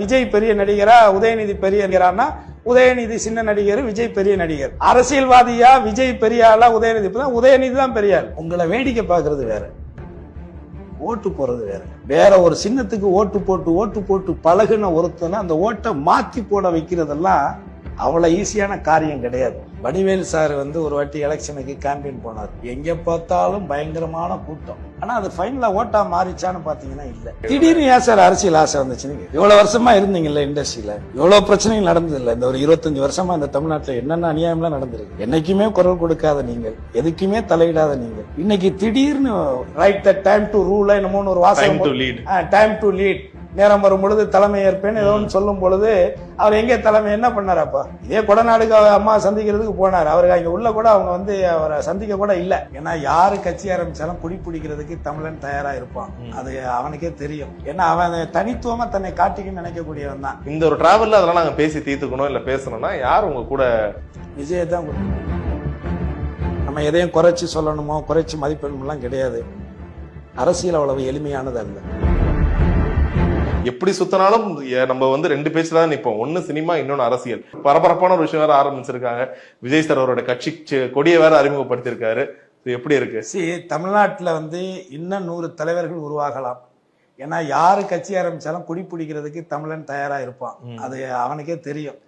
விஜய் பெரிய நடிகரா, உதயநிதி பெரிய நடிகரானா உதயநிதி சின்ன நடிகர், விஜய் பெரிய நடிகர். அரசியல்வாதியா விஜய் பெரிய ஆளா, உதயநிதி தான் பெரிய ஆள். உங்களை வேடிக்கை பார்க்கறது வேற, ஓட்டு போறது வேற. வேற ஒரு சின்னத்துக்கு ஓட்டு போட்டு பழகுன ஒருத்தனை அந்த ஓட்டை மாத்தி போட வைக்கிறதெல்லாம் அவ்வளவு ஈஸியான காரியம் கிடையாது. வடிவேல் சார் ஒரு வாட்டி எலெக்ஷனுக்கு கேம்பெயின் போனார். எங்க பார்த்தாலும் பயங்கரமான கூட்டம். ஆனா அது ஃபைனலா ஓட்டா மாறிச்சான்னு பாத்தீங்கன்னா இல்ல. திடீர்னு ஏன் சார் அரசியல் ஆசை வந்துச்சு? நீங்க இவ்வளவு வருஷமா இருந்தீங்கல்ல இண்டஸ்ட்ரியில, இவ்வளவு பிரச்சனைகள் நடந்தது இல்ல? இந்த ஒரு 25 வருஷமா இந்த தமிழ்நாட்டுல என்னென்ன அநியாயம்லாம் நடந்திருக்கு. என்னைக்குமே குரல் கொடுக்காத நீங்கள், எதுக்குமே தலையிடாத நீங்கள், இன்னைக்கு திடீர்னு right the time to rule என்னமோ ஒரு வாசகம், டைம் டு லீட், நேரம் வரும் பொழுது தலைமை ஏற்பேன் ஏதோ சொல்லும் பொழுது அவர் எங்கே தலைமை என்ன பண்ணாரப்பா? இதே கொடநாடுக்கு அம்மா சந்திக்கிறதுக்கு போனார். அவருக்கு அங்க உள்ள கூட அவங்க அவரை சந்திக்க கூட இல்லை. ஏன்னா யாரு கட்சி ஆரம்பிச்சாலும் குடி பிடிக்கிறதுக்கு தமிழன் தயாரா இருப்பான். அது அவனுக்கே தெரியும். ஏன்னா அவன் தனித்துவமா தன்னை காட்டிக்கணும்னு நினைக்கக்கூடியவன் தான். இந்த ஒரு டிராவல்ல அதெல்லாம் நாங்க பேசி தீர்த்துக்கணும் இல்ல பேசணும்னா யார் உங்க கூட? விஜய் தான். நம்ம எதையும் குறைச்சி சொல்லணுமோ குறைச்சி மதிப்பெண்லாம் கிடையாது. அரசியல் அவ்வளவு எளிமையானது அல்ல. எப்படி சுத்தினாலும் நம்ம ரெண்டு பேச்சு தான் நிற்போம். ஒன்னு சினிமா, இன்னொன்னு அரசியல். பரபரப்பான ஒரு விஷயம் வேற ஆரம்பிச்சிருக்காங்க. விஜய் சார் அவரோட கட்சி கொடியை வேற அறிமுகப்படுத்திருக்காரு. எப்படி இருக்கு? தமிழ்நாட்டுல இன்னும் 100 தலைவர்கள் உருவாகலாம். ஏன்னா யாரு கட்சி ஆரம்பிச்சாலும் குடி பிடிக்கிறதுக்கு தமிழன் தயாரா இருப்பான். அது அவனுக்கே தெரியும்.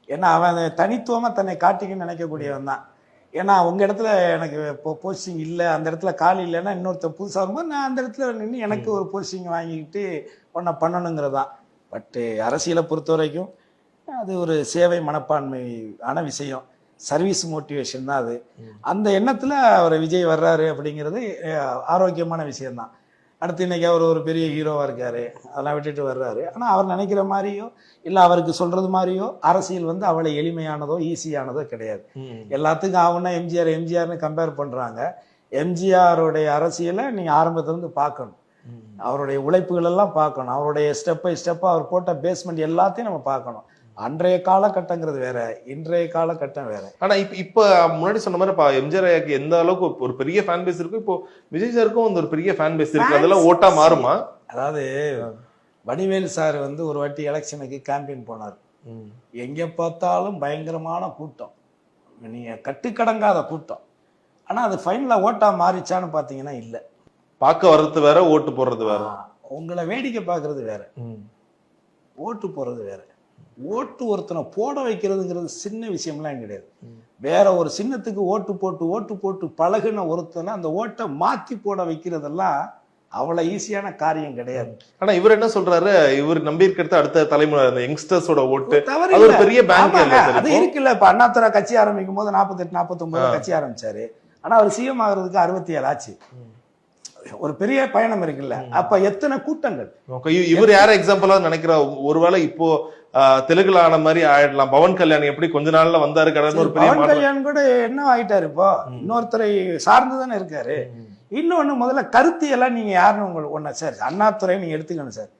ஏன்னா அவன் தனித்துவமா தன்னை காட்டிக்கணும்னு நினைக்கக்கூடியவன் தான். ஏன்னா உங்க இடத்துல எனக்கு போஸ்டிங் இல்லை, அந்த இடத்துல காலி இல்லைன்னா இன்னொருத்த புதுசாக வரும்போது நான் அந்த இடத்துல நின்று எனக்கு ஒரு போஸ்டிங் வாங்கிக்கிட்டு ஒன்றை பண்ணணுங்கிறதான். பட்டு அரசியலை பொறுத்த வரைக்கும் அது ஒரு சேவை மனப்பான்மையான விஷயம், சர்வீஸ் மோட்டிவேஷன் தான் அது. அந்த எண்ணத்தில் அவர் விஜய் வர்றாரு அப்படிங்கிறது ஆரோக்கியமான விஷயம்தான். அடுத்து இன்னைக்கு அவர் ஒரு பெரிய ஹீரோவா இருக்காரு, அதெல்லாம் விட்டுட்டு வர்றாரு. ஆனா அவர் நினைக்கிற மாதிரியோ இல்ல அவருக்கு சொல்றது மாதிரியோ அரசியல் அவ்வளவு எளிமையானதோ ஈஸியானதோ கிடையாது. எல்லாத்துக்கும் ஆகுனா எம்ஜிஆர்னு கம்பேர் பண்றாங்க. எம்ஜிஆருடைய அரசியலை நீங்க ஆரம்பத்திலிருந்து பார்க்கணும். அவருடைய உழைப்புகள் எல்லாம் பார்க்கணும். அவருடைய ஸ்டெப் பை ஸ்டெப்பா அவர் போட்ட பேஸ்மெண்ட் எல்லாத்தையும் நம்ம பார்க்கணும். அன்றைய காலகட்டங்கிறது வேற, இன்றைய காலகட்டம் வேற. ஆனா இப்ப முன்னாடி சொன்ன மாதிரி எம்ஜிஆர் எந்த அளவுக்கு ஒரு பெரிய ஃபேன் பேஸ் இருக்கு, இப்போ விஜய் சாருக்கும் ஒரு பெரிய ஃபேன் பேஸ் இருக்கு. அதெல்லாம் ஓட்டா மாறுமா? அதாவது வடிவேல் சார் ஒரு வாட்டி எலெக்ஷனுக்கு கேம்பெயின் போனார். எங்க பார்த்தாலும் பயங்கரமான கூட்டம், நீங்க கட்டுக்கடங்காத கூட்டம். ஆனா அது ஃபைனலா ஓட்டா மாறிச்சான்னு பாத்தீங்கன்னா இல்ல. பார்க்க வர்றது வேற, ஓட்டு போடுறது வேற. உங்களை வேடிக்கை பார்க்கறது வேற, ஓட்டு போடுறது வேற. ஓட்டு ஒருத்தனை போட வைக்கிறதுங்கிறது சின்ன விஷயம்லாம் கிடையாது. வேற ஒரு சின்னத்துக்கு ஓட்டு போட்டு பழகுன ஒருத்தனை அந்த ஓட்டை மாத்தி போட வைக்கிறதெல்லாம் அவ்வளவு ஈஸியான காரியம் கிடையாது. ஆனா இவர் என்ன சொல்றாரு, இவர் நம்பி இருக்கிறது அடுத்த தலைமுறை யங்ஸ்டர்ஸோட ஓட்டு, அது ஒரு பெரிய பேங்க் அது இருக்குல்ல. இப்ப அண்ணாதுரை கட்சி ஆரம்பிக்கும் போது 48 49 கட்சி ஆரம்பிச்சாரு. ஆனா அவர் சிஎம் ஆகுறதுக்கு 67 ஆச்சு. ஒரு பெரிய பயணம் இருக்குல்ல. அப்ப எத்தனை கூட்டங்கள். இவர் யார எக்ஸாம்பிளா நினைக்கிறா? ஒருவேளை இப்போ தெலுங்குல ஆன மாதிரி ஆயிடலாம். பவன் கல்யாண் எப்படி கொஞ்ச நாள்ல வந்தாரு, பவன் கல்யாண் கூட என்ன ஆயிட்டாரு, இப்போ இன்னொருத்தரை சார்ந்துதானே இருக்காரு. இன்னொன்னு முதல்ல கருத்தியெல்லாம் நீங்க யாருன்னு உங்களுக்கு ஒண்ணு சார், அண்ணாதுரை நீங்க எடுத்துக்கணும் சார்.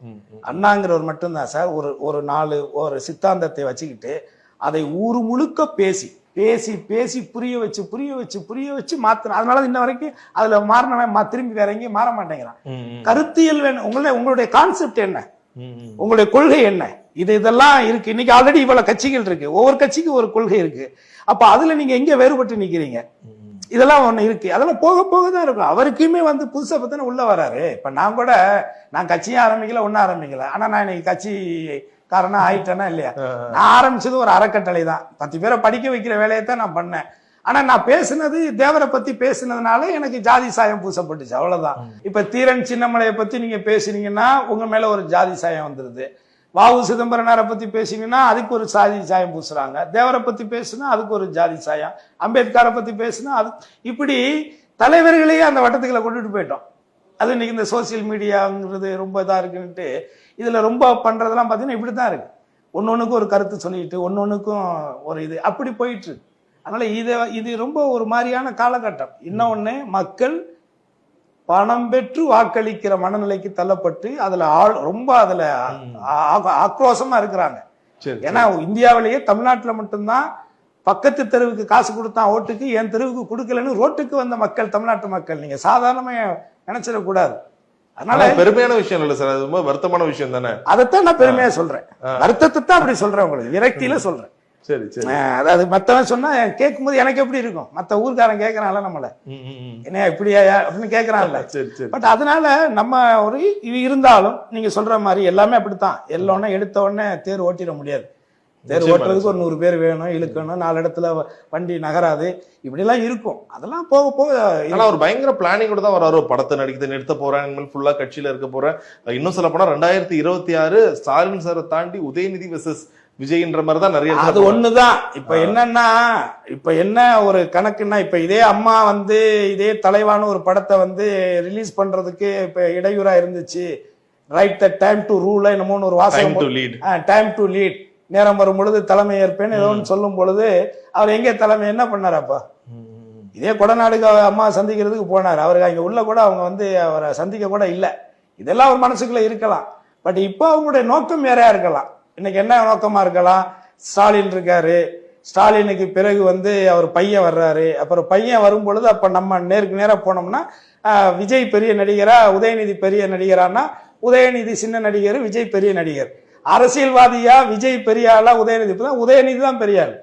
அண்ணாங்கிறவர் மட்டும்தான் சார் ஒரு 4 ஒரு சித்தாந்தத்தை வச்சுக்கிட்டு அதை ஊரு முழுக்க பேசி புரிய வச்சு மாத்தணும். அதனால இன்ன வரைக்கும் அதுல மாறினவன் திரும்பி வேற எங்கேயும் மாற மாட்டேங்கிறான். கருத்தியல் வேணும். உங்களுடைய கான்செப்ட் என்ன, உங்களுடைய கொள்கை என்ன, இதெல்லாம் இருக்கு. இன்னைக்கு ஆல்ரெடி இவ்வளவு கட்சிகள் இருக்கு, ஒவ்வொரு கட்சிக்கும் ஒரு கொள்கை இருக்கு. அப்ப அதுல நீங்க எங்க வேறுபட்டு நிக்கிறீங்க? இதெல்லாம் ஒண்ணு இருக்கு. அதெல்லாம் போக தான் இருக்கும். அவருக்குமே புதுசா பத்தின உள்ள வராரு. இப்ப நான் கட்சியும் ஆரம்பிக்கல, ஒன்னும் ஆரம்பிக்கல. ஆனா நான் இன்னைக்கு கட்சி காரணம் ஆயிட்டேன்னா இல்லையா? நான் ஆரம்பிச்சது ஒரு அறக்கட்டளை தான். 10 பேரை படிக்க வைக்கிற வேலையை தான் நான் பண்ணேன். ஆனா நான் பேசுனது தேவரை பத்தி பேசுனதுனால எனக்கு ஜாதி சாயம் பூசப்பட்டுச்சு, அவ்வளவுதான். இப்ப தீரன் சின்னமலையை பத்தி நீங்க பேசுனீங்கன்னா உங்க மேல ஒரு ஜாதி சாயம் வந்துருது. வாவு சிதம்பரனாரை பத்தி பேசிங்கன்னா அதுக்கு ஒரு ஜாதி சாயம் பூசுறாங்க. தேவரை பத்தி பேசுனா அதுக்கு ஒரு ஜாதி சாயம். அம்பேத்கரை பத்தி பேசுனா அது, இப்படி தலைவர்களையே அந்த வட்டத்துக்குள்ள கொண்டுட்டு போயிட்டோம். அது இன்னைக்கு இந்த சோசியல் மீடியாங்கிறது ரொம்ப இதா இருக்குன்ட்டு இதுல ரொம்ப பண்றதெல்லாம் பாத்தீங்கன்னா இப்படித்தான் இருக்கு. ஒன்னொன்னுக்கும் ஒரு கருத்து சொல்லிட்டு ஒன்னொன்னுக்கும் ஒரு இது அப்படி போயிட்டு இருக்கு. அதனால இது ரொம்ப ஒரு மாதிரியான காலகட்டம். இன்னொன்னு, மக்கள் பணம் பெற்று வாக்களிக்கிற மனநிலைக்கு தள்ளப்பட்டு ரொம்ப ஆக்ரோஷமா இருக்கிறாங்க. ஏன்னா இந்தியாவிலேயே தமிழ்நாட்டுல மட்டும்தான் பக்கத்து தெருவுக்கு காசு கொடுத்தான் ஓட்டுக்கு, என் தெருவுக்கு கொடுக்கலன்னு ரோட்டுக்கு வந்த மக்கள் தமிழ்நாட்டு மக்கள். நீங்க சாதாரணமா நினைச்சிடக்கூடாது. அதனால பெருமையான விஷயம் இல்ல சார், அது ரொம்ப வருத்தமான விஷயம் தானே. அதைத்தான் நான் பெருமையா சொல்றேன், வருத்தத்தை தான் அப்படி சொல்றேன், உங்களுக்கு விரக்தியில சொல்றேன். சரி சரி. அதாவது மத்தவன் சொன்னா கேட்கும் போது எனக்கு எப்படி இருக்கும், மத்த ஊர்காரன் கேட்கறான்ல நம்மள, என்ன இப்படியா அப்படின்னு கேட்கறான்ல. பட் அதனால நம்ம ஒரு இருந்தாலும் நீங்க சொல்ற மாதிரி எல்லாமே அப்படித்தான், எல்லோன்னு எடுத்த உடனே தேர் ஓட்டிட முடியாது. தேர் ஓட்டுறதுக்கு ஒரு 100 பேர் வேணும், இழுக்கணும், 4 இடத்துல வண்டி நகராது, இப்படி எல்லாம் இருக்கும். அதெல்லாம் போக போக ஒரு பயங்கர பிளானிங்கோட தான் வராரு. படத்தை நடிக்கிறது நிறுத்த போறேன், இனிமேல் ஃபுல்லா கட்சியில இருக்க போறேன். இன்னும் சொல்ல போனா 2026 ஸ்டாலின் சாரை தாண்டி உதயநிதி வெர்சஸ் விஜய்ன்ற மாதிரி தான் நிறைய. அது ஒண்ணுதான். இப்ப என்னன்னா, இப்ப என்ன ஒரு கணக்குன்னா, இப்ப இதே அம்மா வந்து இதே தலைவான ஒரு படத்தை ரிலீஸ் பண்றதுக்கு இப்ப இடையூறா இருந்துச்சு. Right the time to rule என்னமோ ஒரு வாசகம், டைம் டு லீட், நேரம் வரும் பொழுது தலைமை ஏற்பேன் ஏதோ ஒன்று சொல்லும் பொழுது அவர் எங்கே தலைமை என்ன பண்ணார்? அப்பா இதே கொடநாடுக்கு அம்மா சந்திக்கிறதுக்கு போனார். அவருக்கு அங்க உள்ள கூட அவங்க அவரை சந்திக்க கூட இல்லை. இதெல்லாம் அவர் மனசுக்குள்ள இருக்கலாம். பட் இப்போ அவங்களுடைய நோக்கம் வேறையா இருக்கலாம். இன்னைக்கு என்ன நோக்கமா இருக்கலாம்? ஸ்டாலின் இருக்காரு, ஸ்டாலினுக்கு பிறகு அவர் பையன் வர்றாரு. அப்புறம் பையன் வரும் பொழுது அப்ப நம்ம நேருக்கு நேரா போனோம்னா விஜய் பெரிய நடிகரா, உதயநிதி பெரிய நடிகரானா உதயநிதி சின்ன நடிகர், விஜய் பெரிய நடிகர். அரசியல்வாதியா விஜய் பெரிய ஆளா, உதயநிதி தான் பெரிய ஆள்.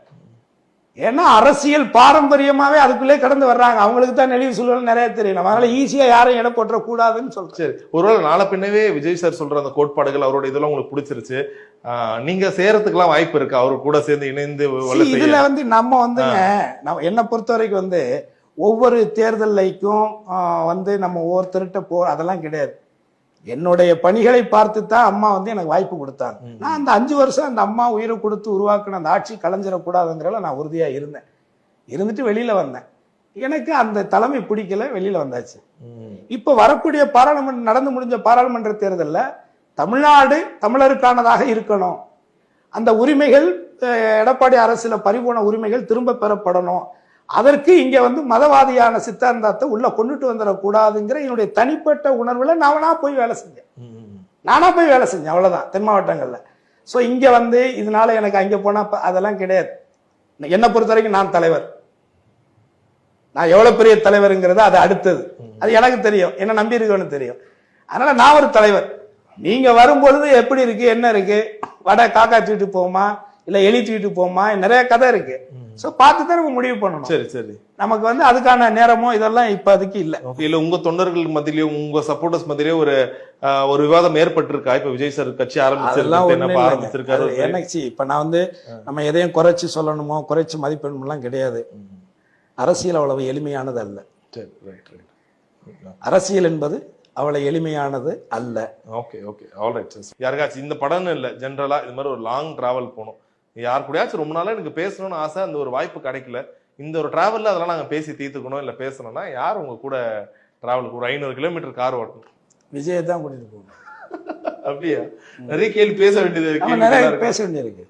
ஏன்னா அரசியல் பாரம்பரியமாவே அதுக்குள்ளே கடந்து வர்றாங்க. அவங்களுக்கு தான் நெளிவு சூழல் நிறைய தெரியும். அதனால ஈஸியா யாரையும் இடம் போட்டுற கூடாதுன்னு சொல்றேன். சரி, ஒருவேளை நாளை பின்னவே விஜய் சார் சொல்ற அந்த கோட்பாடுகள், அவரோட இதெல்லாம் உங்களுக்கு பிடிச்சிருச்சு, நீங்க சேரத்துக்குலாம் வாய்ப்பு இருக்கு அவரு கூட சேர்ந்து இணைந்து? இதுல நம்ம என்னை பொறுத்த வரைக்கும் ஒவ்வொரு தேர்தலைக்கும் நம்ம ஒவ்வொருத்தருகிட்ட அதெல்லாம் கிடையாது. என்னுடைய பணிகளை பார்த்து தான் அம்மா எனக்கு வாய்ப்பு கொடுத்தாங்க. நான் அந்த 5 வருஷம் அந்த அம்மா உயிரை கொடுத்து உருவாக்குன அந்த ஆட்சி கலைஞ்சிடக்கூடாதுங்கிறத நான் உறுதியா இருந்துட்டு வெளியில வந்தேன். எனக்கு அந்த தலைமை பிடிக்கல, வெளியில வந்தாச்சு. இப்ப வரக்கூடிய நடந்து முடிஞ்ச பாராளுமன்ற தேர்தல்ல தமிழ்நாடு தமிழருக்கானதாக இருக்கணும், அந்த உரிமைகள் எடப்பாடி அரசுல பறிபோன உரிமைகள் திரும்ப பெறப்படணும், அதற்கு இங்க மதவாதியான சித்தாந்தத்தை உள்ள கொண்டுட்டு வந்துடக்கூடாதுங்கிற என்னுடைய தனிப்பட்ட உணர்வுல நானா போய் வேலை செஞ்சேன். அவ்வளவுதான், தென் மாவட்டங்கள்ல. சோ இங்க இதனால எனக்கு அங்க போனா அதெல்லாம் கிடையாது. என்னை பொறுத்த வரைக்கும் நான் தலைவர், நான் எவ்வளவு பெரிய தலைவருங்கிறது அது அடுத்தது. அது எனக்கு தெரியும், என்ன நம்பி இருக்குன்னு தெரியும். அதனால நான் ஒரு தலைவர். நீங்க வரும்பொழுது எப்படி இருக்கு, என்ன இருக்கு, வடை காக்கா தூக்கிட்டு போமா இல்ல எலி தூக்கிட்டு போமா, நிறைய கதை இருக்கு. சோ பார்த்துதான் நம்ம முடிவு பண்ணணும். சரி சரி. நமக்கு அதுக்கான நேரமோ இதெல்லாம் இப்ப அதுக்கு இல்ல. இல்ல உங்க தொண்டர்கள் மத்தியிலயும் உங்க சப்போர்ட்டர்ஸ் மத்தியிலயும் ஒரு விவாதம் ஏற்பட்டிருக்கா? இப்ப விஜய் சார் கட்சி ஆரம்பிச்சிருக்காரு. எனக்கு இப்ப நான் நம்ம எதையும் குறைச்சு சொல்லணுமோ குறைச்சு மதிப்பெண்லாம் கிடையாது. அரசியல் அவ்வளவு எளிமையானது அல்ல. அரசியல் என்பது அவ்வளவு எளிமையானது அல்ல. Okay okay, alright. யாருக்காச்சும் இந்த படம் இல்ல, ஜென்ரலா இது மாதிரி ஒரு லாங் டிராவல் போகணும், யார் கூடயாச்சும் ரொம்ப நாளா எனக்கு பேசணும்னு ஆசை, அந்த ஒரு வாய்ப்பு கிடைக்கல, இந்த ஒரு டிராவல்ல அதெல்லாம் நாங்க பேசி தீர்த்துக்கணும் இல்ல பேசணும்னா யார் உங்க கூட டிராவலுக்கு ஒரு 500 கிலோமீட்டர் கார் ஓட்டணும்? விஜய் தான் கூட்டிட்டு போகணும். அப்படியா? நிறைய கேள்வி பேச வேண்டியது இருக்கு.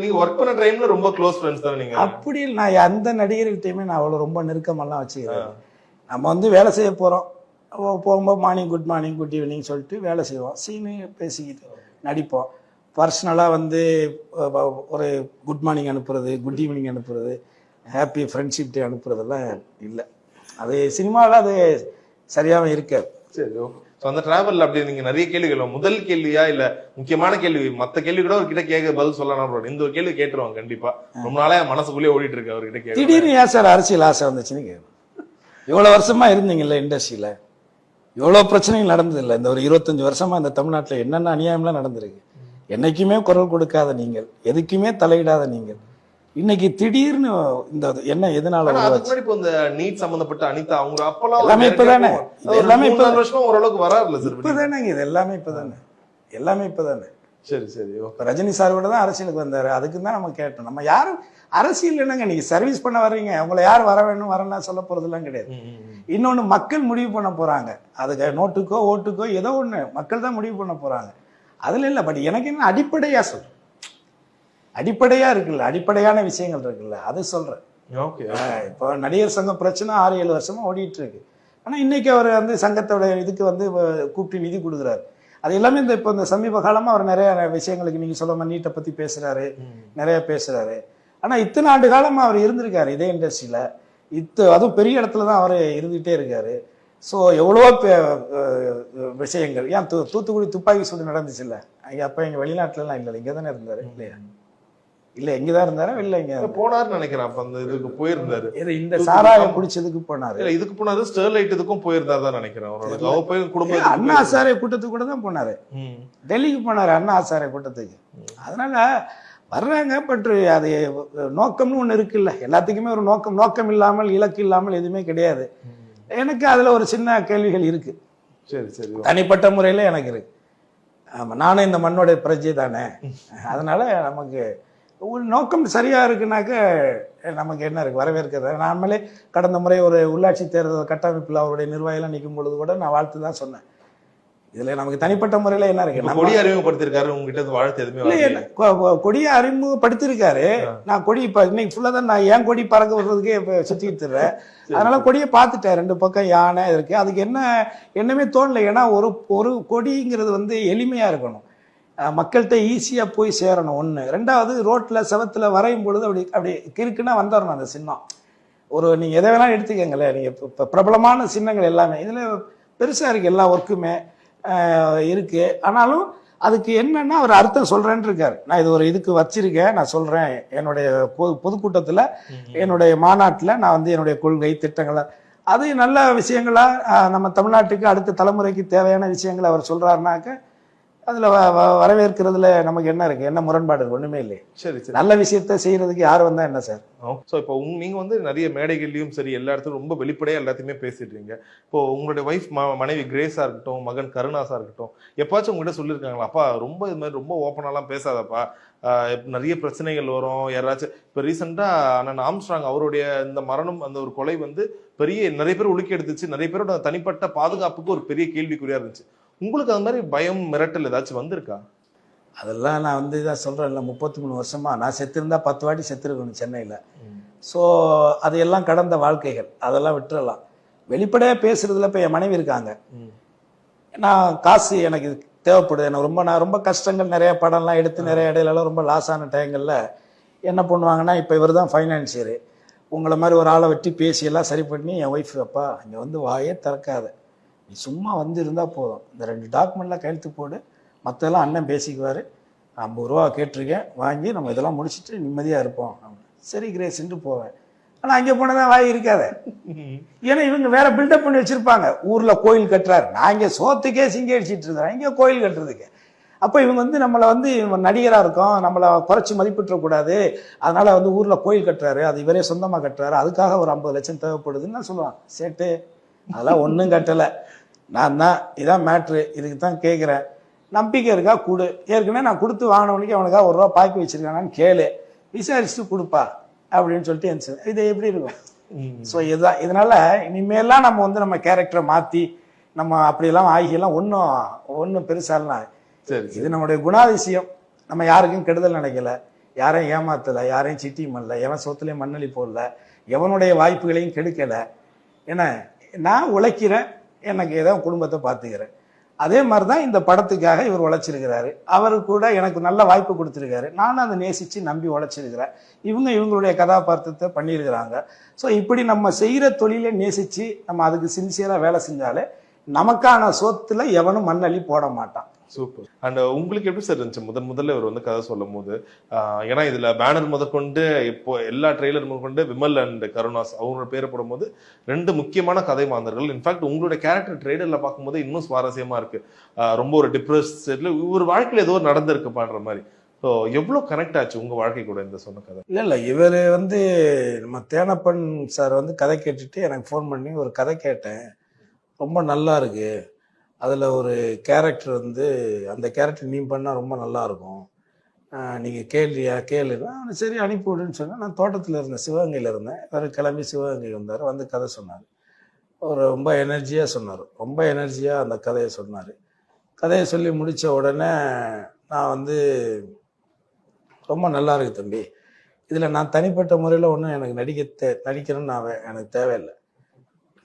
நீங்க ஒர்க் பண்ண டைம்ல ரொம்ப க்ளோஸ் ஃப்ரெண்ட்ஸ் தானே நீங்க? அப்படி நான் அந்த நடிகர்கிட்டயுமே நான் அவ்வளவு ரொம்ப நெருக்கமெல்லாம் வச்சுக்கிறேன். நம்ம வேலை செய்ய போறோம், போகும்போது morning good morning good evening சொல்லிட்டு வேலை செய்வோம், சீனு பேசிக்கிட்டு நடிப்போம். பர்சனலாக ஒரு குட் மார்னிங் அனுப்புறது, குட் ஈவினிங் அனுப்புறது, ஹாப்பி ஃப்ரெண்ட்ஷிப் டே அனுப்புறதெல்லாம் இல்லை. அது சினிமாவில் அது சரியாக இருக்காது. சரி, அந்த டிராவல் அப்படி நீங்க நிறைய கேள்விகள், முதல் கேள்வியா இல்ல முக்கியமான கேள்வி, மத்த கேள்வி கூட அவர்கிட்ட கேட்க பதில் சொல்லலாம். இந்த ஒரு கேள்வி கேட்டுருவாங்க கண்டிப்பா, ரொம்ப நாளா மனசுக்குள்ளேயே ஓடிட்டு இருக்கு அவர்கிட்ட கேட்க. திடீர்னு ஏன் சார் அரசியல் ஆசை வந்துச்சுன்னு கேட்கும். இவ்வளவு வருஷமா இருந்தீங்கல்ல இண்டஸ்ட்ரியில, இவ்வளவு பிரச்சனைகள் நடந்தது இல்லை. இந்த ஒரு 25 வருஷமா இந்த தமிழ்நாட்டில் என்னென்ன அநியாயம்லாம் நடந்திருக்கு. என்னைக்குமே குரல் கொடுக்காத நீங்கள், எதுக்குமே தலையிடாத நீங்கள், இன்னைக்கு திடீர்னு இந்த என்ன எதனால? இந்த நீட் சம்பந்தப்பட்ட அனிதா அவங்க அப்பெல்லாம் எல்லாமே இப்பதானே, எல்லாமே வருஷமா ஓரளவுக்கு வராருல்ல சார்? இப்பதானே இது எல்லாமே இப்பதானே. சரி சரி. ரஜினி சார் கூட தான் அரசியலுக்கு வந்தாரு, அதுக்கு தான் நம்ம கேட்டோம். நம்ம யாரும் அரசியல் என்னங்க, நீங்க சர்வீஸ் பண்ண வர்றீங்க, உங்களை யார் வர வேணும் வரணும் சொல்ல போறதுலாம் கிடையாது. இன்னொன்னு மக்கள் முடிவு பண்ண போறாங்க, அதுக்கு நோட்டுக்கோ ஓட்டுக்கோ ஏதோ ஒண்ணு மக்கள் தான் முடிவு பண்ண போறாங்க, அதுல இல்ல. பட் எனக்கு என்ன அடிப்படையா சொல்றேன், அடிப்படையா இருக்குல்ல, அடிப்படையான விஷயங்கள் இருக்குல்ல, அது சொல்றேன். இப்போ நடிகர் சங்கம் பிரச்சனை 6-7 வருஷமா ஓடிட்டு இருக்கு. ஆனா இன்னைக்கு அவர் சங்கத்தோட இதுக்கு கூப்பிட்டு நிதி கொடுக்குறாரு. அது எல்லாமே இப்போ இந்த சமீப காலமா அவர் நிறைய விஷயங்களுக்கு நீங்க சொல்ல நீட்டை பத்தி பேசுறாரு, நிறைய பேசுறாரு. ஆனா இத்தனை ஆண்டு காலமா அவர் இருந்திருக்காரு இதே இண்டஸ்ட்ரியில, அதுவும் பெரிய இடத்துல தான் அவர் இருந்துகிட்டே இருக்காரு. ஸோ எவ்வளவோ விஷயங்கள் ஏன் தூத்துக்குடி துப்பாக்கி சூடு நடந்துச்சு இல்லை அப்போ எங்கள் வெளிநாட்டுலலாம் இல்லை இங்கே தானே இருந்தார் இல்லையா இல்லை இங்கே தான் இருந்தாரா இல்லை இங்கே போனாருன்னு நினைக்கிறேன். அப்ப அந்த இதுக்கு போயிருந்தாரு. இந்த சாராயம் குடிச்சதுக்கு போனாரு. இல்ல இதுக்கு போனாரு, ஸ்டெர்லைட் இதுக்கும் போயிருந்தாரு தான் நினைக்கிறேன். அவரோட போய் குடும்பம் அண்ணா ஆசாரிய கூட்டத்துக்கு கூட தான் போனாரு. டெல்லிக்கு போனாரு அண்ணா ஆசாரிய கூட்டத்துக்கு. அதனால வர்றாங்க. பட் அது நோக்கம்னு ஒண்ணு இருக்குல்ல, எல்லாத்துக்குமே ஒரு நோக்கம் இல்லாமல் இலக்கு இல்லாமல் எதுவுமே கிடையாது. எனக்கு அதுல ஒரு சின்ன கேள்விகள் இருக்கு. சரி சரி, தனிப்பட்ட முறையில எனக்கு இருக்கு. ஆமா, நானும் இந்த மண்ணோட பிரஜை தானே. அதனால நமக்கு ஒரு நோக்கம் சரியா இருக்குனாக்க நமக்கு என்ன இருக்கு, வரவேற்கிறது. நாமளே கடந்த முறை ஒரு உள்ளாட்சி தேர்தல் கட்டமைப்பில் அவருடைய நிர்வாகிகள் நிற்கும் பொழுது கூட நான் வாழ்த்து தான் சொன்னேன். இதுல நமக்கு தனிப்பட்ட முறையில என்ன இருக்கு, கொடி அறிமுகப்படுத்திருக்காரு. உங்ககிட்ட வாழ்த்து எதுவுமே கொடியை அறிமுகப்படுத்திருக்காரு. நான் கொடி இப்ப இன்னைக்கு ஃபுல்லா தான் நான் ஏன் கொடி பறக்க விடுறதுக்கே இப்ப சுத்திட்டு இருக்கேன். அதனால கொடியை பார்த்துட்டேன். 2 பக்கம் யானை இருக்கு. அதுக்கு என்னமே தோணல. ஏன்னா ஒரு கொடிங்கிறது வந்து எளிமையா இருக்கணும், மக்கள்கிட்ட ஈஸியா போய் சேரணும். 1. 2வது ரோட்ல செவத்துல வரையும் பொழுது அப்படி கிறுக்குன்னா வந்துடணும் அந்த சின்னம். நீங்க எதை வேணாலும் எடுத்துக்கங்களேன். நீங்க பிரபலமான சின்னங்கள் எல்லாமே இதுல பெருசா இருக்கு, எல்லா ஒர்க்குமே இருக்கு. ஆனாலும் அதுக்கு என்னன்னா ஒரு அர்த்தம் சொல்றேன்னு இருக்காரு. நான் இது இதுக்கு வச்சிருக்கேன், நான் சொல்றேன். என்னுடைய பொதுக்கூட்டத்துல என்னுடைய மாநாட்டுல நான் வந்து என்னுடைய கொள்கை திட்டங்களை அது நல்ல விஷயங்களா நம்ம தமிழ்நாட்டுக்கு அடுத்த தலைமுறைக்கு தேவையான விஷயங்களை அவர் சொல்றாருனாக்க அதுல வரவேற்கிறதுல நமக்கு என்ன இருக்கு, என்ன முரண்பாடு இருக்கு? ஒண்ணுமே இல்லை. சரி சரி, நல்ல விஷயத்த செய்யறதுக்கு யார் வந்தா என்ன சார்? ஸோ இப்போ நீங்க வந்து நிறைய மேடைகள்லயும் சரி எல்லா இடத்துலையும் ரொம்ப வெளிப்படையா எல்லாத்தையுமே பேசிடுறீங்க. இப்போ உங்களுடைய ஒய்ஃப் மனைவி கிரேஸா இருக்கட்டும், மகன் கருணாஸா இருக்கட்டும், எப்பாச்சும் உங்ககிட்ட சொல்லியிருக்காங்களா, அப்பா ரொம்ப இது மாதிரி ரொம்ப ஓப்பனாலாம் பேசாதப்பா, நிறைய பிரச்சனைகள் வரும், யாராச்சும் இப்போ ரீசெண்டா அண்ணன் ஆம்ஸ்ட்ராங் அவருடைய இந்த மரணம், அந்த ஒரு கொலை வந்து நிறைய பேர் உலுக்கி எடுத்துச்சு, நிறைய பேரோட தனிப்பட்ட பாதுகாப்புக்கு ஒரு பெரிய கேள்விக்குறியா இருந்துச்சு. உங்களுக்கு அது மாதிரி பயம் மிரட்டல் ஏதாச்சும் வந்திருக்கா? அதெல்லாம் நான் வந்து இதான் சொல்றேன்ல, 33 வருஷமா நான் செத்துருந்தா 10 வாட்டி செத்துருக்கணும் சென்னையில. ஸோ அதையெல்லாம் கடந்த வாழ்க்கைகள், அதெல்லாம் விட்டுறலாம். வெளிப்படையா பேசுறதுல இப்போ என் மனைவி இருக்காங்க. நான் காசு எனக்கு தேவைப்படுது, எனக்கு நான் ரொம்ப கஷ்டங்கள், நிறைய படம்லாம் எடுத்து நிறைய இடையிலலாம் ரொம்ப லாஸ் ஆன டைங்கள்ல என்ன பண்ணுவாங்கன்னா, இப்போ இவர் தான் ஃபைனான்சியரு, உங்களை மாதிரி ஒரு ஆளை வெட்டி பேசியெல்லாம் சரி பண்ணி என் ஒய்ஃப், அப்பா இங்கே வந்து வாயே திறக்காத, நீ சும்மா வந்து இருந்தால் போதும், இந்த 2 டாக்குமெண்ட்லாம் கையெழுத்து போடு, மற்றெல்லாம் அண்ணன் பேசிக்குவார், 50 ரூபா கேட்டிருக்கேன் வாங்கி நம்ம இதெல்லாம் முடிச்சுட்டு நிம்மதியாக இருப்போம். சரி கிரேஸ்ன்ட்டு போவேன். ஆனால் அங்கே போனதான் வாய் இருக்காத. ஏன்னா இவங்க வேற பில்டப் பண்ணி வச்சிருப்பாங்க. ஊரில் கோயில் கட்டுறாரு, நான் இங்கே சோத்துக்கே சிங்கி அடிச்சிட்டு இருக்கிறேன், இங்கே கோயில் கட்டுறதுக்கு. அப்போ இவங்க வந்து நம்மளை வந்து நடிகராக இருக்கோம், நம்மளை குறைச்சி மதிப்பிட்டுறக்கூடாது, அதனால வந்து ஊரில் கோயில் கட்டுறாரு, அது இவரே சொந்தமாக கட்டுறாரு, அதுக்காக ஒரு 50 லட்சம் தேவைப்படுதுன்னு நான் சொல்லுவான். சேட்டு அதெல்லாம் ஒன்றும் கட்டலை, நான் தான் இதான் மேட்ரு, இதுக்கு தான் கேட்குறேன், நம்பிக்கை இருக்கா கொடு, ஏற்கனவே நான் கொடுத்து வாங்கினவனுக்கு அவனுக்காக 1 ரூபா பாக்கி வச்சிருக்கானான்னு கேளு, விசாரிச்சுட்டு கொடுப்பா அப்படின்னு சொல்லிட்டு இது எப்படி இருக்கும்? ஸோ இதுதான். இதனால இனிமேலாம் நம்ம வந்து நம்ம கேரக்டரை மாற்றி நம்ம அப்படியெல்லாம் ஆகியெல்லாம் ஒன்றும் பெருசாலாம். சரி, இது நம்முடைய குணாதிசயம். நம்ம யாருக்கும் கெடுதல் நினைக்கல, யாரையும் ஏமாத்தலை, யாரையும் சிட்டியும் பண்ணல, எவன் சொத்துலையும் மண்ணளி போடல, எவனுடைய வாய்ப்புகளையும் கெடுக்கலை. ஏன்னா நான் உழைக்கிறேன், எனக்கு ஏதோ குடும்பத்தை பார்த்துக்கிறேன். அதே மாதிரி தான் இந்த படத்துக்காக இவர் உழைச்சிருக்கிறாரு. அவரு கூட எனக்கு நல்ல வாய்ப்பு கொடுத்துருக்காரு, நானும் அதை நேசித்து நம்பி உழைச்சிருக்கிறேன். இவங்களுடைய கதாபாத்திரத்தை பண்ணியிருக்கிறாங்க. ஸோ இப்படி நம்ம செய்கிற தொழிலை நேசித்து நம்ம அதுக்கு சின்சியராக வேலை செஞ்சாலே நமக்கான சொத்துல எவனும் மண்ணள்ளி போட மாட்டான். சூப்பர். அண்ட் உங்களுக்கு எப்படி சார் இருந்துச்சு முதல்ல இவர் வந்து கதை சொல்லும் போது? ஏன்னா இதுல பேனர் முதற்கொண்டு இப்போ எல்லா ட்ரெய்லர் முதற்கொண்டு விமல் அண்ட் கருணாஸ் அவங்களோட பேரை போடும்போது 2 முக்கியமான கதை மாந்தர்கள். இன்ஃபேக்ட் உங்களுடைய கேரக்டர் ட்ரெய்லர்ல பார்க்கும்போது இன்னும் சுவாரஸ்யமா இருக்கு. ரொம்ப ஒரு டிப்ரெஸ்ட் ஒரு வாழ்க்கையில ஏதோ நடந்திருக்குப்பான்ற மாதிரி. ஸோ எவ்வளோ கனெக்ட் ஆச்சு உங்க வாழ்க்கை கூட இந்த சொன்ன கதை? இல்லை இவர் வந்து நம்ம தேனப்பன் சார் வந்து கதை கேட்டுட்டு எனக்கு ஃபோன் பண்ணி ஒரு கதை கேட்டேன், ரொம்ப நல்லா இருக்கு, அதில் ஒரு கேரக்டர் வந்து அந்த கேரக்டர் நீ பண்ணால் ரொம்ப நல்லாயிருக்கும், நீங்கள் கேளுன்னா சரி அனுப்பிவிடுன்னு சொன்னேன். நான் தோட்டத்தில் இருந்தேன், சிவகங்கையில் இருந்தேன். இவர் கிளம்பி சிவகங்கை வந்தார், வந்து கதை சொன்னார். அவர் ரொம்ப எனர்ஜியாக சொன்னார், ரொம்ப எனர்ஜியாக அந்த கதையை சொன்னார். கதையை சொல்லி முடித்த உடனே நான் வந்து ரொம்ப நல்லா இருக்கு தம்பி, இதில் நான் தனிப்பட்ட முறையில் ஒன்றும் எனக்கு நடிக்கணும்னு எனக்கு தேவையில்லை,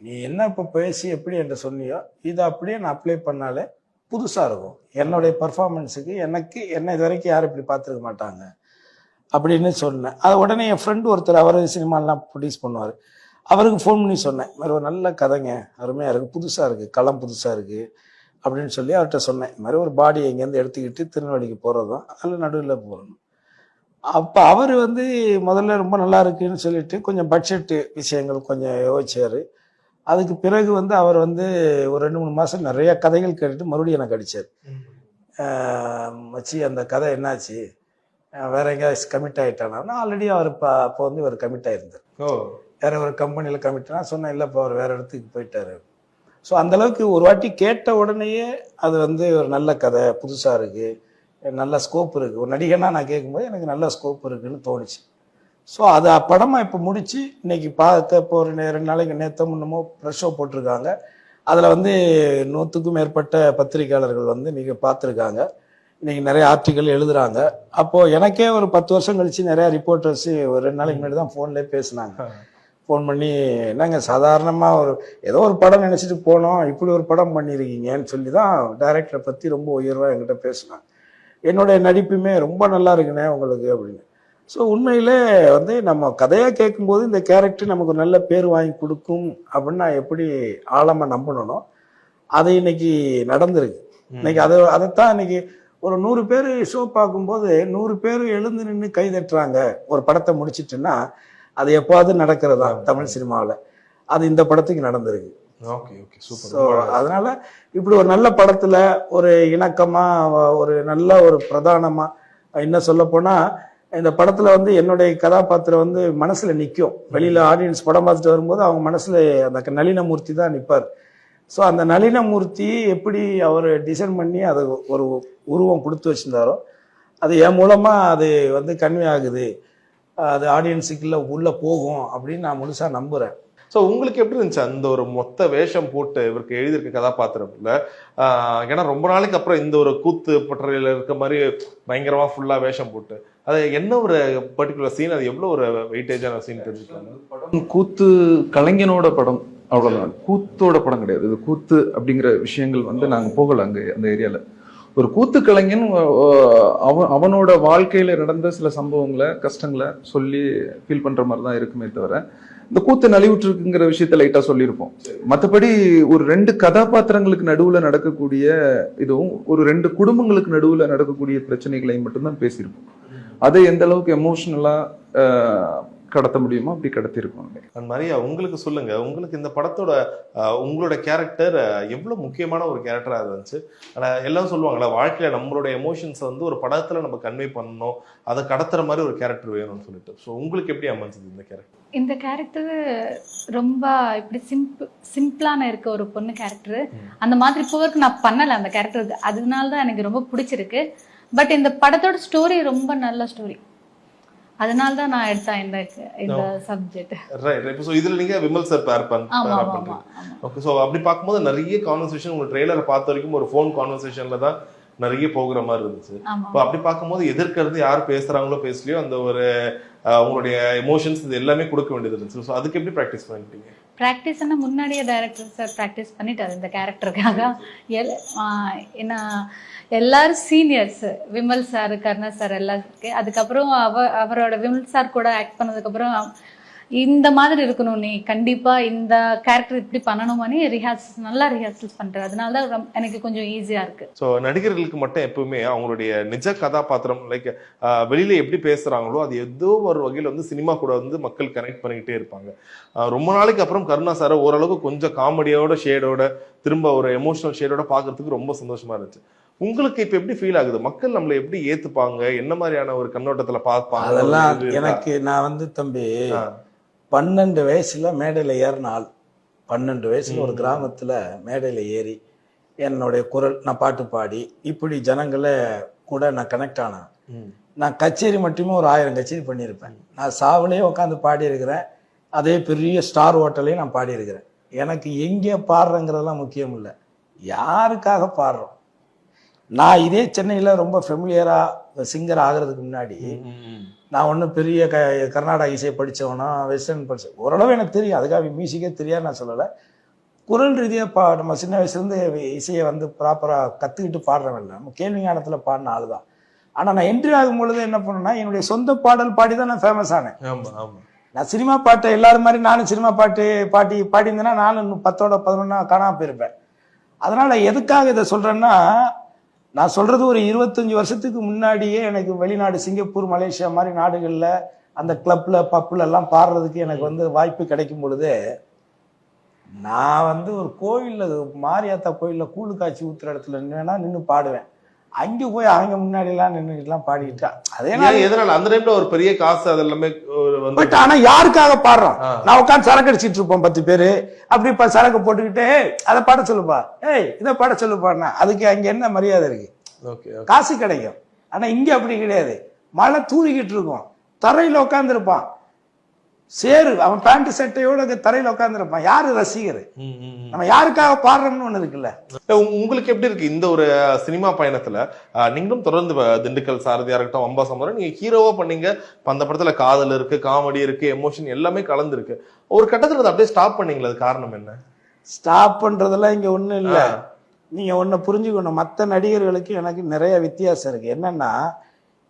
நீ என்ன இப்போ பேசி எப்படி என்று சொன்னியோ இதை அப்படியே நான் அப்ளை பண்ணாலே புதுசாக இருக்கும், என்னுடைய பர்ஃபார்மன்ஸுக்கு என்ன இது வரைக்கும் யாரும் இப்படி பார்த்துருக்க மாட்டாங்க அப்படின்னு சொன்னேன். அது உடனே என் ஃப்ரெண்டு ஒருத்தர், அவர் சினிமாலாம் ப்ரொடியூஸ் பண்ணுவார், அவருக்கு ஃபோன் பண்ணி சொன்னேன், இது மாதிரி ஒரு நல்ல கதைங்க, அருமையாக இருக்குது, புதுசாக இருக்குது, களம் புதுசாக இருக்குது அப்படின்னு சொல்லி அவர்கிட்ட சொன்னேன். இது மாதிரி ஒரு பாடி இங்கேருந்து எடுத்துக்கிட்டு திருநெல்வேலிக்கு போகிறது தான், அதில் நடுவில் போகணும். அப்போ அவர் வந்து முதல்ல ரொம்ப நல்லா இருக்குன்னு சொல்லிட்டு கொஞ்சம் பட்ஜெட்டு விஷயங்கள் கொஞ்சம் யோசிச்சார். அதுக்கு பிறகு வந்து அவர் வந்து ஒரு 2-3 மாதம் நிறைய கதைகள் கேட்டுட்டு மறுபடியும் எனக்கு அடித்தார். மச்சி அந்த கதை என்னாச்சு, வேற எங்கேயாவது கமிட் ஆகிட்டானா? ஆல்ரெடி அவர் அப்போ வந்து இவர் கமிட் ஆகிருந்தார், வேற ஒரு கம்பெனியில் கமிட்னா. சொன்னேன் இல்லை, இப்போ அவர் வேற இடத்துக்கு போயிட்டாரு. ஸோ அந்தளவுக்கு ஒரு வாட்டி கேட்ட உடனேயே அது வந்து ஒரு நல்ல கதை, புதுசாக இருக்குது, நல்ல ஸ்கோப் இருக்குது. ஒரு நடிகனா நான் கேட்கும்போது எனக்கு நல்ல ஸ்கோப் இருக்குதுன்னு தோணுச்சு. ஸோ அது படமாக இப்போ முடித்து இன்னைக்கு பார்த்த இப்போ ஒரு 2 நாளைக்கு நேற்று முன்னமோ ப்ரெஷ் ஷோ போட்டிருக்காங்க. அதில் வந்து 100க்கும் மேற்பட்ட பத்திரிகையாளர்கள் வந்து நீங்கள் பார்த்துருக்காங்க. இன்னைக்கு நிறைய ஆர்டிக்கல் எழுதுறாங்க. அப்போது எனக்கே ஒரு 10 வருஷம் கழிச்சு நிறையா ரிப்போர்ட்டர்ஸ் ஒரு 2 நாளைக்கு முன்னாடி தான் ஃபோன்லேயே பேசினாங்க. ஃபோன் பண்ணி, என்னங்க சாதாரணமாக ஒரு ஏதோ ஒரு படம் நினச்சிட்டு போனோம், இப்படி ஒரு படம் பண்ணியிருக்கீங்கன்னு சொல்லி தான் டைரக்டரை பற்றி ரொம்ப உயர்வாக என்கிட்ட பேசினாங்க. என்னுடைய நடிப்புமே ரொம்ப நல்லா இருக்குண்ணே உங்களுக்கு அப்படின்னு. ஸோ உண்மையிலே வந்து நம்ம கதையாக கேட்கும்போது இந்த கேரக்டர் நமக்கு நல்ல பேர் வாங்கி கொடுக்கும் அப்படின்னு நான் எப்படி ஆழமாக நம்பணும், அது இன்னைக்கு நடந்திருக்கு. இன்னைக்கு அதைத்தான் இன்னைக்கு ஒரு 100 பேர் ஷோ பார்க்கும்போது 100 பேர் எழுந்து நின்று கை தட்டுறாங்க ஒரு படத்தை முடிச்சிட்டுன்னா, அது எப்போது நடக்கிறதா தமிழ் சினிமாவில். அது இந்த படத்துக்கு நடந்திருக்கு. ஸோ அதனால இப்படி ஒரு நல்ல படத்துல ஒரு இணக்கமா ஒரு நல்ல ஒரு பிரதானமா என்ன சொல்ல போனா, இந்த படத்துல வந்து என்னுடைய கதாபாத்திரம் வந்து மனசுல நிற்கும். வெளியில ஆடியன்ஸ் படம் பார்த்துட்டு வரும்போது அவங்க மனசுல அந்த நளினமூர்த்தி தான் நிற்பார். ஸோ அந்த நளினமூர்த்தி எப்படி அவர் டிசைன் பண்ணி அதை ஒரு உருவம் கொடுத்து வச்சிருந்தாரோ, அது என் மூலமா அது வந்து கன்வே ஆகுது, அது ஆடியன்ஸுக்குள்ள உள்ள போகும் அப்படின்னு நான் முழுசா நம்புறேன். ஸோ உங்களுக்கு எப்படி இருந்துச்சு அந்த ஒரு மொத்த வேஷம் போட்டு இவருக்கு எழுதியிருக்க கதாபாத்திரம்ல? ஏன்னா ரொம்ப நாளைக்கு அப்புறம் இந்த ஒரு கூத்து பட்டறையில் இருக்க மாதிரி பயங்கரமா ஃபுல்லா வேஷம் போட்டு, அது என்ன ஒரு பர்டிகுலர் சீன், அது எவ்வளோ ஒரு வெயிட்டேஜான சீன் தெரிஞ்சுக்கலாம்? படம் கூத்து கலைஞனோட படம், அவ்வளோதான். கூத்தோட படம் கிடையாது இது. கூத்து அப்படிங்கிற விஷயங்கள் வந்து நாங்கள் போகலை அங்கே அந்த ஏரியாவில். ஒரு கூத்து கலைஞன் அவனோட வாழ்க்கையில நடந்த சில சம்பவங்களை கஷ்டங்களை சொல்லி ஃபீல் பண்ற மாதிரி தான் இருக்குமே தவிர, இந்த கூத்து நலிவுற்றுக்குங்கிற விஷயத்த லைட்டா சொல்லியிருப்போம். மற்றபடி ஒரு 2 கதாபாத்திரங்களுக்கு நடுவுல நடக்கக்கூடிய இதுவும் ஒரு 2 குடும்பங்களுக்கு நடுவுல நடக்கக்கூடிய பிரச்சனைகளையும் மட்டும்தான் பேசியிருப்போம். அதை எந்த அளவுக்கு எமோஷனலா கடத்த முடியுமோ அப்படி கடத்திருக்கோம். மரியா, உங்களுக்கு சொல்லுங்க, உங்களுக்கு இந்த படத்தோட உங்களோட கேரக்டர் எவ்வளவு முக்கியமான ஒரு கேரக்டரா இருந்துச்சு? ஆனா எல்லாம் சொல்லுவாங்களா, வாழ்க்கையில நம்மளோட எமோஷன்ஸை வந்து ஒரு படத்துல நம்ம கன்வே பண்ணணும், அதை கடத்துற மாதிரி ஒரு கேரக்டர் வேணும்னு சொல்லிட்டு. ஸோ உங்களுக்கு எப்படி அமைஞ்சது இந்த கேரக்டர்? இந்த கேரக்டர் ரொம்ப இப்படி சிம்பிளான இருக்க ஒரு பொண்ணு கேரக்டர். அந்த மாதிரி போருக்கு நான் பண்ணலை அந்த கேரக்டருக்கு, அதனால தான் எனக்கு ரொம்ப பிடிச்சிருக்கு. பட் இந்த படத்தோட ஸ்டோரி ரொம்ப நல்ல ஸ்டோரி, அதனால தான் நான் எடுத்தேன் இந்த சப்ஜெக்ட். ரைட். இப்போ ஸோ இதில் நீங்கள் விமல் சார் பேர் பண்ணுறீங்க. ஓகே. ஸோ அப்படி பார்க்கும்போது நிறைய கான்வர்சேஷன் உங்கள் ட்ரெய்லரை பார்த்த வரைக்கும் ஒரு ஃபோன் கான்வர்சேஷனில் தான் நிறைய போகிற மாதிரி இருந்துச்சு. இப்போ அப்படி பார்க்கும்போது எதிர்க்கிறது யார் பேசுகிறாங்களோ பேசலையோ அந்த ஒரு உங்களுடைய எமோஷன்ஸ் இது எல்லாமே கொடுக்க வேண்டியது இருந்துச்சு. ஸோ அதுக்கு எப்படி ப்ராக்டிஸ் பண்ணிட்டீங்க? ப்ராக்டிஸ்னா முன்னாடியே டைரக்டர் சார் ப்ராக்டிஸ் பண்ணிட்டாரு இந்த கேரக்டருக்காக. ஏன்னா எல்லாரும் seniors, Vimal sir, Karuna sir எல்லாம் இருக்கு. அதுக்கப்புறம் அவரோட விமல் சார் கூட ஆக்ட் பண்ணதுக்கப்புறம் இந்த மாதிரி இருக்கணும், நீ கண்டிப்பா இந்த கேரக்டர் இப்படி பண்ணணுமானே நல்லா ரிஹர்சல்ஸ் பண்றேன். அதனால தான் எனக்கு கொஞ்சம் ஈஸியா இருக்கு. ஸோ நடிகர்களுக்கு மட்டும் எப்பவுமே அவங்களுடைய நிஜ கதாபாத்திரம் லைக் வெளியில எப்படி பேசுறாங்களோ அது ஏதோ ஒரு வகையில் வந்து சினிமா கூட வந்து மக்கள் கனெக்ட் பண்ணிக்கிட்டே இருப்பாங்க. ரொம்ப நாளைக்கு அப்புறம் கருணா சாரை ஓரளவுக்கு கொஞ்சம் காமெடியோட ஷேடோட திரும்ப ஒரு எமோஷனல் ஷேடோட பார்க்கறதுக்கு ரொம்ப சந்தோஷமா இருந்துச்சு. உங்களுக்கு இப்ப எப்படி ஃபீல் ஆகுது? மக்கள் நம்மளை எப்படி ஏத்துப்பாங்க, என்ன மாதிரியான ஒரு கண்ணோட்டத்துல பார்ப்பாங்க? அதெல்லாம் எனக்கு நான் வந்து தம்பி 12 வயசுல மேடையில் ஏறின ஆள். 12 வயசுல ஒரு கிராமத்துல மேடையில் ஏறி என்னுடைய குரல், நான் பாட்டு பாடி இப்படி ஜனங்களை கூட நான் கனெக்ட் ஆனேன். நான் கச்சேரி மட்டுமே ஒரு 1000 கச்சேரி பண்ணியிருப்பேன். நான் சாவுலேயே உட்காந்து பாடியிருக்கிறேன். அதே பெரிய ஸ்டார் ஹோட்டலையும் நான் பாடியிருக்கிறேன். எனக்கு எங்கே பாடுறேங்கிறதெல்லாம் முக்கியம் இல்லை, யாருக்காக பாடுறோம். நான் இதே சென்னையில் ரொம்ப ஃபெமிலியராக சிங்கர் ஆகிறதுக்கு முன்னாடி நான் ஒன்றும் பெரிய கர்நாடக இசையை படித்தவனா வெஸ்டர்ன் படித்தேன், ஓரளவு எனக்கு தெரியும். அதுக்காக மியூசிக்கே தெரியாது நான் சொல்லலை. குரல் ரீதியாக நம்ம சின்ன வயசுலேருந்து இசையை வந்து ப்ராப்பராக கற்றுக்கிட்டு பாடுறவன் இல்லை, நம்ம கேள்வி ஞானத்தில் பாடின ஆள் தான். ஆனால் நான் என்ட்ரி ஆகும் பொழுது என்ன பண்ணேன்னா, என்னுடைய சொந்த பாடல் பாடி தான் நான் ஃபேமஸ் ஆனேன். நான் சினிமா பாட்டை எல்லாரும் மாதிரி நானும் சினிமா பாடியிருந்தேன்னா நானும் இன்னும் 10ஓட 11 காணாம போயிருப்பேன். அதனால எதுக்காக இதை சொல்றேன்னா, நான் சொல்றது ஒரு 25 வருஷத்துக்கு முன்னாடியே எனக்கு வெளிநாடு சிங்கப்பூர் மலேசியா மாதிரி நாடுகள்ல அந்த கிளப்ல பப்புல எல்லாம் பாடுறதுக்கு எனக்கு வந்து வாய்ப்பு கிடைக்கும் பொழுது, நான் வந்து ஒரு கோயில்ல மாரியாத்தா கோயில்ல கூழு காய்ச்சி ஊத்துற இடத்துல வேணா நின்று பாடுவேன். அங்க போய் அவங்க முன்னாடி எல்லாம் நின்றுலாம் பாடிட்டா அதே எதனால அந்த டைம்ல ஒரு பெரிய காசு அது எல்லாமே பட் ஆனா யாருக்காக பாடுறோம்? நான் உட்காந்து சரக்கு அடிச்சிட்டு இருப்போம் 10 பேரு, அப்படி சரக்கு போட்டுக்கிட்டே அதை பாட சொல்லுப்பா, ஏய் இதை பாட சொல்லுப்பான்னா அதுக்கு அங்க என்ன மரியாதை இருக்கு? காசு கிடைக்கும். ஆனா இங்க அப்படி கிடையாது. மழை தூரிக்கிட்டு இருக்கும், தரையில உட்கார்ந்து இருப்பான், சேரு அவன் பேண்ட் சட்டையோட தரையில உட்கார்ந்து இருப்பான். யாரு ரசிகர்? நம்ம யாருக்காக பாடுறோம்னு ஒண்ணு இருக்குல்ல. உங்களுக்கு எப்படி இருக்கு இந்த ஒரு சினிமா பயணத்துல? நீங்களும் தொடர்ந்து திண்டுக்கல் சாரதியா இருக்கட்டும், அம்பா சம்பரம், நீங்க ஹீரோவா பண்ணீங்க. அந்த படத்துல காதல் இருக்கு, காமெடி இருக்கு, எமோஷன் எல்லாமே கலந்து இருக்கு. ஒரு கட்டத்துல அப்படியே ஸ்டாப் பண்ணீங்களா? அது காரணம் என்ன? ஸ்டாப் பண்றதெல்லாம் இங்க ஒண்ணும் இல்ல. நீங்க ஒண்ணு புரிஞ்சுக்கணும், மற்ற நடிகர்களுக்கு எனக்கு நிறைய வித்தியாசம் இருக்கு. என்னன்னா,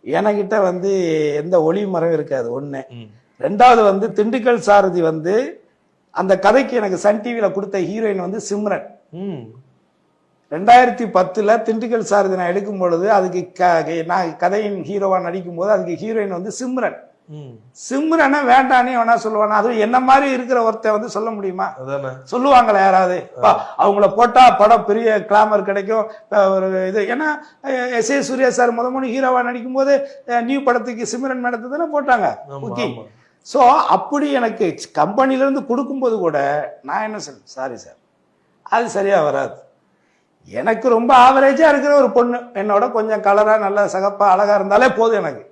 எனக்கிட்ட வந்து எந்த ஒளி மரம் இருக்காது ஒண்ணு. ரெண்டாவது வந்து திண்டுக்கல் சாரதி வந்து அந்த கதைக்கு எனக்கு சன் டிவில கொடுத்த ஹீரோயின் வந்து சிம்ரன். 2010 திண்டுக்கல் சாரதி நான் எடுக்கும் பொழுது அதுக்கு நான் கதையின் ஹீரோவா நடிக்கும் போது அதுக்கு ஹீரோயின் வந்து சிம்ரன். சிம்ரனை வேண்டானே வேணா சொல்லுவானா? அதுவும் என்ன மாதிரி இருக்கிற ஒருத்தன் வந்து சொல்ல முடியுமா? சொல்லுவாங்களா யாராவது? அவங்கள போட்டா படம் பெரிய கிளாமர் கிடைக்கும் ஒரு இது. ஏன்னா எஸ்.ஏ. சூர்யா சார் முதல் ஹீரோவா நடிக்கும் போது நியூ படத்துக்கு சிம்ரன் மேடத்தை தானே போட்டாங்க. ஓகே, ஸோ அப்படி எனக்கு கம்பெனில இருந்து கொடுக்கும்போது கூட நான் என்ன சொல்றேன், சாரி சார் அது சரியா வராது. எனக்கு ரொம்ப ஆவரேஜா இருக்கிற ஒரு பொண்ணு என்னோட கொஞ்சம் கலரா நல்ல சகப்பா அழகா இருந்தாலே போதும், எனக்கு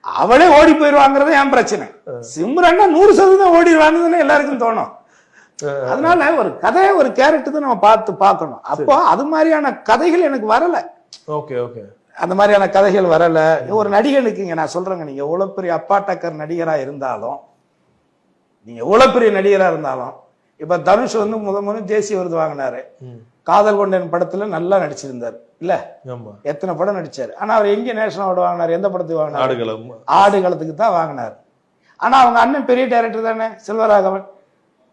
அவளே ஓடி போயிடுவாங்கிறது என் பிரச்சனை. சிம்ரன்னா 100% ஓடிடுவான்னு எல்லாருக்கும் தோணும். அதனால ஒரு கதையை ஒரு கேரக்டர் தான் நம்ம பார்க்கணும். அப்போ அது மாதிரியான கதைகள் எனக்கு வரல. ஓகே ஓகே, அந்த மாதிரியான கதைகள் வரல. ஒரு நடிகனுக்குங்க நான் சொல்றேங்க, நீங்க எவ்வளவு பெரிய அப்பா டக்கர் நடிகரா இருந்தாலும், நீங்க எவ்வளவு பெரிய நடிகரா இருந்தாலும், இப்ப தனுஷ் வந்து முதல் தேசிய விருது வாங்கினாரு. காதல் கொண்டன் படத்துல நல்லா நடிச்சிருந்தாரு இல்ல? எத்தனை படம் நடிச்சாரு. ஆனா அவர் எங்க நேஷனல் அவார்டு வாங்கினாரு? எந்த படத்துக்கு வாங்கினாரு? ஆடுகளத்துக்கு தான் வாங்கினாரு. ஆனா அவங்க அண்ணன் பெரிய டைரக்டர் தானே, செல்வராகவன்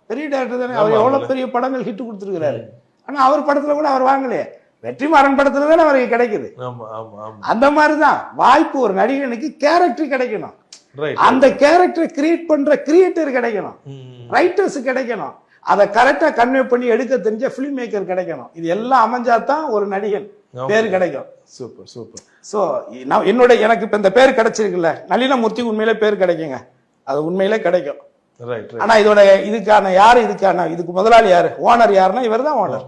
பெரிய டைரக்டர் தானே. அவர் எவ்வளவு பெரிய படங்கள் ஹிட் கொடுத்துருக்கிறாரு. ஆனா அவர் படத்துல கூட அவர் வாங்கலையே. வெற்றிமாறன் படத்துல தானே அவருக்கு கிடைக்குது. அந்த மாதிரிதான் வாய்ப்பு ஒரு நடிகனுக்கு கேரக்டர் கிடைக்கணும். அந்த கேரக்டரை கிரியேட் பண்ற கிரியேட்டர் கிடைக்கணும், ரைட்டர்ஸ் கிடைக்கணும், அதை கரெக்டா கன்வே பண்ணி எடுக்க தெரிஞ்ச பிலிம் மேக்கர் கிடைக்கணும். இது எல்லாம் அமைஞ்சாதான் ஒரு நடிகன் பேர் கிடைக்கும். Super super. சோ எனக்கு இப்ப இந்த பேர் கிடைச்சிருக்குல்ல, நளினமூர்த்தி உண்மையிலே பேர் கிடைக்குங்க, அது உண்மையிலே கிடைக்கும். ஆனா இதுக்கான இதுக்கு முதலாளி யாரு, ஓனர் யாருன்னா இவர் தான் ஓனர்.